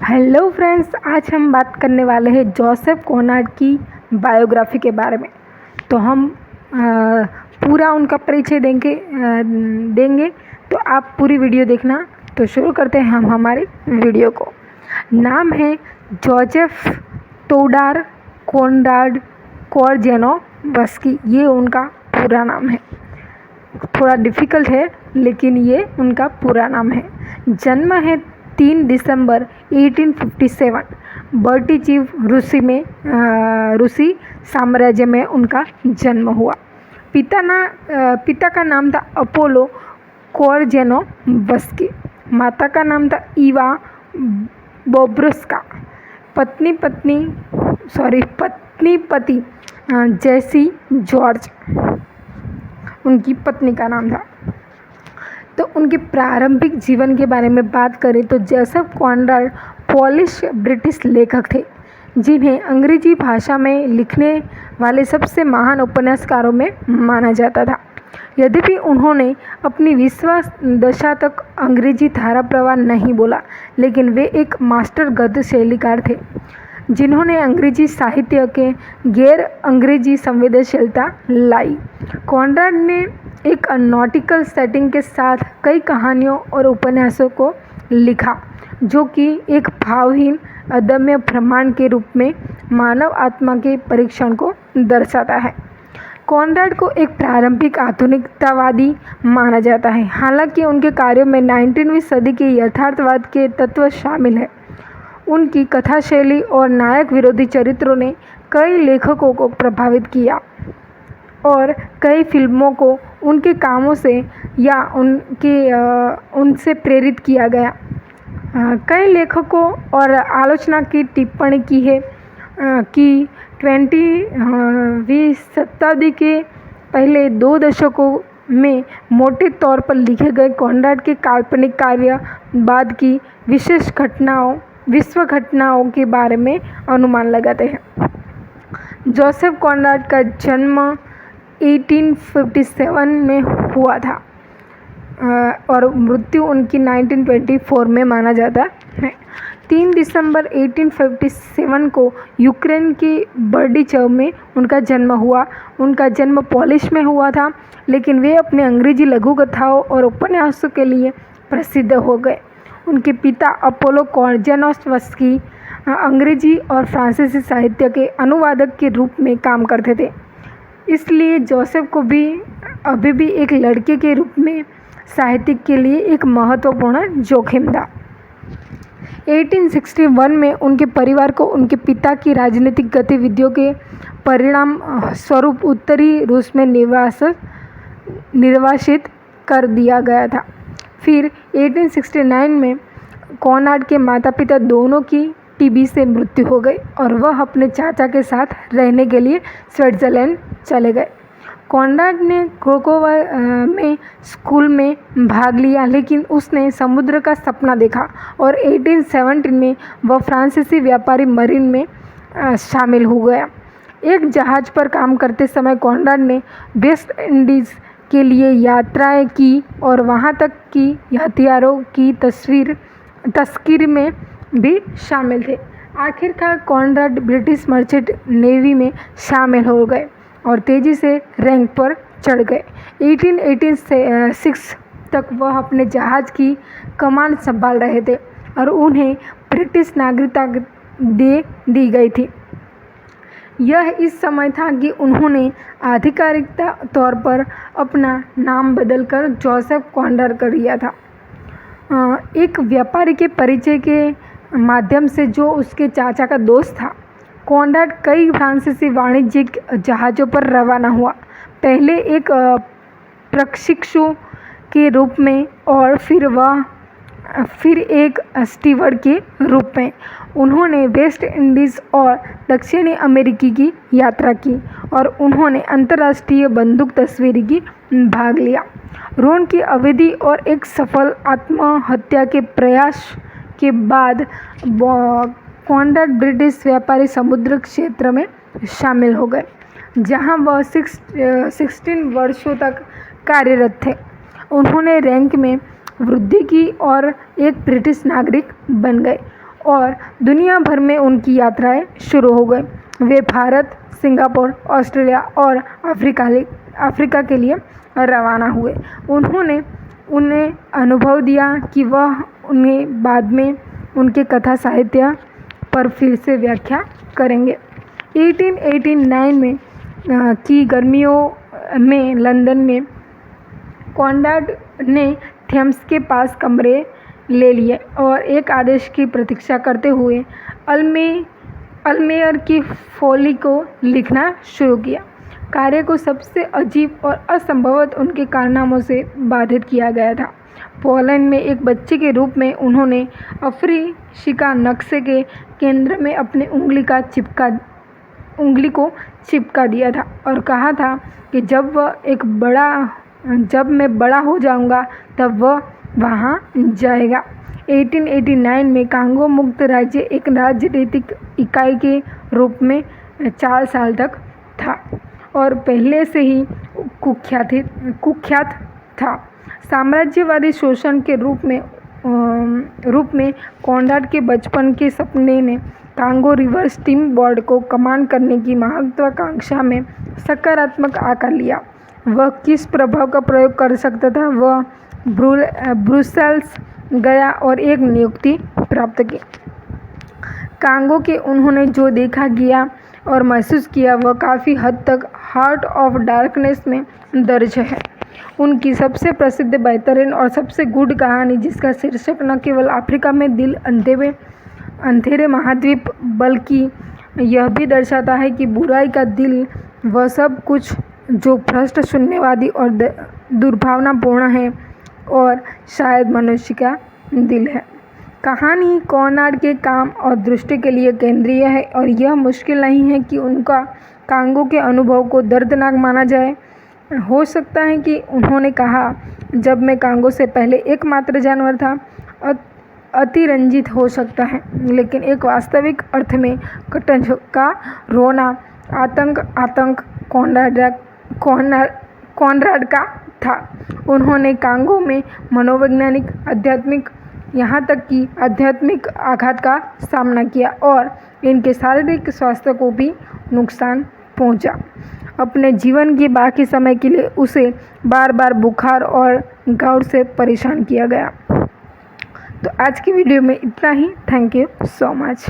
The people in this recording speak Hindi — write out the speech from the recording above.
हेलो फ्रेंड्स, आज हम बात करने वाले हैं जोसेफ कॉनराड की बायोग्राफी के बारे में। तो हम पूरा उनका परिचय देंगे। तो आप पूरी वीडियो देखना। तो शुरू करते हैं हम हमारी वीडियो को। नाम है जोसेफ टोडार कॉनराड कोरजेनोव्स्की। ये उनका पूरा नाम है। थोड़ा डिफ़िकल्ट है लेकिन ये उनका पूरा नाम है। जन्म है 3 दिसंबर 1857। बर्टिचीव रूसी साम्राज्य में उनका जन्म हुआ। पिता का नाम था अपोलो कोरजेनोव्स्की। माता का नाम था इवा बोब्रुस्का। पति जेसी जॉर्ज उनकी पत्नी का नाम था। तो उनके प्रारंभिक जीवन के बारे में बात करें तो जोसेफ कॉनराड पोलिश ब्रिटिश लेखक थे, जिन्हें अंग्रेजी भाषा में लिखने वाले सबसे महान उपन्यासकारों में माना जाता था। यद्यपि उन्होंने अपनी 20वीं दशा तक अंग्रेजी धारा प्रवाह नहीं बोला, लेकिन वे एक मास्टर गद्य शैलीकार थे, जिन्होंने अंग्रेजी साहित्य के गैर अंग्रेजी संवेदनशीलता लाई। कॉनराड ने एक नॉटिकल सेटिंग के साथ कई कहानियों और उपन्यासों को लिखा, जो कि एक भावहीन अदम्य ब्रह्मांड के रूप में मानव आत्मा के परीक्षण को दर्शाता है। कॉनराड को एक प्रारंभिक आधुनिकतावादी माना जाता है, हालांकि उनके कार्यों में 19वीं सदी के यथार्थवाद के तत्व शामिल हैं। उनकी कथा शैली और नायक विरोधी चरित्रों ने कई लेखकों को प्रभावित किया और कई फिल्मों को उनके कामों से या उनसे प्रेरित किया गया। कई लेखकों और आलोचना की टिप्पणी की है कि 20वीं शताब्दी के पहले 2 दशकों में मोटे तौर पर लिखे गए कॉनराड के काल्पनिक कार्य बाद की विश्व घटनाओं के बारे में अनुमान लगाते हैं। जोसेफ कॉनराड का जन्म 1857 में हुआ था और मृत्यु उनकी 1924 में माना जाता है। 3 दिसंबर 1857 को यूक्रेन की बर्डिचव में उनका जन्म हुआ। उनका जन्म पोलिश में हुआ था, लेकिन वे अपने अंग्रेजी लघु कथाओं और उपन्यासों के लिए प्रसिद्ध हो गए। उनके पिता अपोलो कोरजेनोव्स्की अंग्रेजी और फ्रांसीसी साहित्य के अनुवादक के रूप में काम करते थे, इसलिए जोसेफ को भी अभी भी एक लड़के के रूप में साहित्य के लिए एक महत्वपूर्ण जोखिम था। 1861 में उनके परिवार को उनके पिता की राजनीतिक गतिविधियों के परिणाम स्वरूप उत्तरी रूस में निर्वासित कर दिया गया था। फिर 1869 में कॉनराड के माता पिता दोनों की टीबी से मृत्यु हो गई और वह अपने चाचा के साथ रहने के लिए स्विट्जरलैंड चले गए। कॉनराड ने क्रोकोवा में स्कूल में भाग लिया, लेकिन उसने समुद्र का सपना देखा और 1870 में वह फ्रांसीसी व्यापारी मरीन में शामिल हो गया। एक जहाज़ पर काम करते समय कॉनराड ने वेस्ट इंडीज़ के लिए यात्राएं की और वहां तक कि हथियारों की तस्करी में भी शामिल थे। आखिरकार कॉनराड ब्रिटिश मर्चेंट नेवी में शामिल हो गए और तेज़ी से रैंक पर चढ़ गए। 1886 तक वह अपने जहाज़ की कमान संभाल रहे थे और उन्हें ब्रिटिश नागरिकता दे दी गई थी। यह इस समय था कि उन्होंने आधिकारिक तौर पर अपना नाम बदलकर जोसेफ कॉनराड कर लिया था। एक व्यापारी के परिचय के माध्यम से जो उसके चाचा का दोस्त था, कॉनराड कई फ्रांसीसी वाणिज्यिक जहाज़ों पर रवाना हुआ, पहले एक प्रशिक्षु के रूप में और फिर एक स्टीवर्ड के रूप में। उन्होंने वेस्ट इंडीज़ और दक्षिणी अमेरिकी की यात्रा की और उन्होंने अंतर्राष्ट्रीय बंदूक तस्वीरी की भाग लिया। रोन की अवधि और एक सफल आत्महत्या के प्रयास के बाद कॉनराड ब्रिटिश व्यापारी समुद्र क्षेत्र में शामिल हो गए, जहां वह 16 वर्षों तक कार्यरत थे। उन्होंने रैंक में वृद्धि की और एक ब्रिटिश नागरिक बन गए और दुनिया भर में उनकी यात्राएं शुरू हो गई। वे भारत, सिंगापुर, ऑस्ट्रेलिया और अफ्रीका के लिए रवाना हुए। उन्होंने उन्हें अनुभव दिया कि वह उन्हें बाद में उनके कथा साहित्य पर फिर से व्याख्या करेंगे। 1889 में की गर्मियों में लंदन में कॉनराड ने थेम्स के पास कमरे ले लिए और एक आदेश की प्रतीक्षा करते हुए अल्मेयर की फोली को लिखना शुरू किया। कार्य को सबसे अजीब और असंभवत उनके कारनामों से बाधित किया गया था। पोलैंड में एक बच्चे के रूप में उन्होंने अफ्रीका नक्शे के केंद्र में अपनी उंगली को चिपका दिया था और कहा था कि जब मैं बड़ा हो जाऊंगा तब वह वहां जाएगा। 1889 में कांगो मुक्त राज्य एक राजनीतिक इकाई के रूप में 4 साल तक था और पहले से ही कुख्यात था। साम्राज्यवादी शोषण के रूप में कॉनराड के बचपन के सपने ने कांगो रिवर स्टीम बोर्ड को कमान करने की महत्वाकांक्षा में सकारात्मक आकार लिया। वह किस प्रभाव का प्रयोग कर सकता था, वह ब्रुसेल्स गया और एक नियुक्ति प्राप्त की। कांगो के उन्होंने जो देखा किया और महसूस किया वह काफ़ी हद तक हार्ट ऑफ डार्कनेस में दर्ज है। उनकी सबसे प्रसिद्ध, बेहतरीन और सबसे गूढ़ कहानी, जिसका शीर्षक न केवल अफ्रीका में दिल अंधेरे महाद्वीप बल्कि यह भी दर्शाता है कि बुराई का दिल वह सब कुछ जो भ्रष्ट, शून्यवादी और दुर्भावनापूर्ण है और शायद मनुष्य का दिल है। कहानी कॉनराड के काम और दृष्टि के लिए केंद्रीय है और यह मुश्किल नहीं है कि उनका कांगो के अनुभव को दर्दनाक माना जाए। हो सकता है कि उन्होंने कहा, जब मैं कांगो से पहले एकमात्र जानवर था, अतिरंजित हो सकता है, लेकिन एक वास्तविक अर्थ में कटंज का रोना आतंक कॉनराड का था। उन्होंने कांगो में मनोवैज्ञानिक, आध्यात्मिक, यहाँ तक कि आध्यात्मिक आघात का सामना किया और इनके शारीरिक स्वास्थ्य को भी नुकसान पहुंचा। अपने जीवन के बाकी समय के लिए उसे बार बार बुखार और गाउट से परेशान किया गया। तो आज की वीडियो में इतना ही। Thank you so much.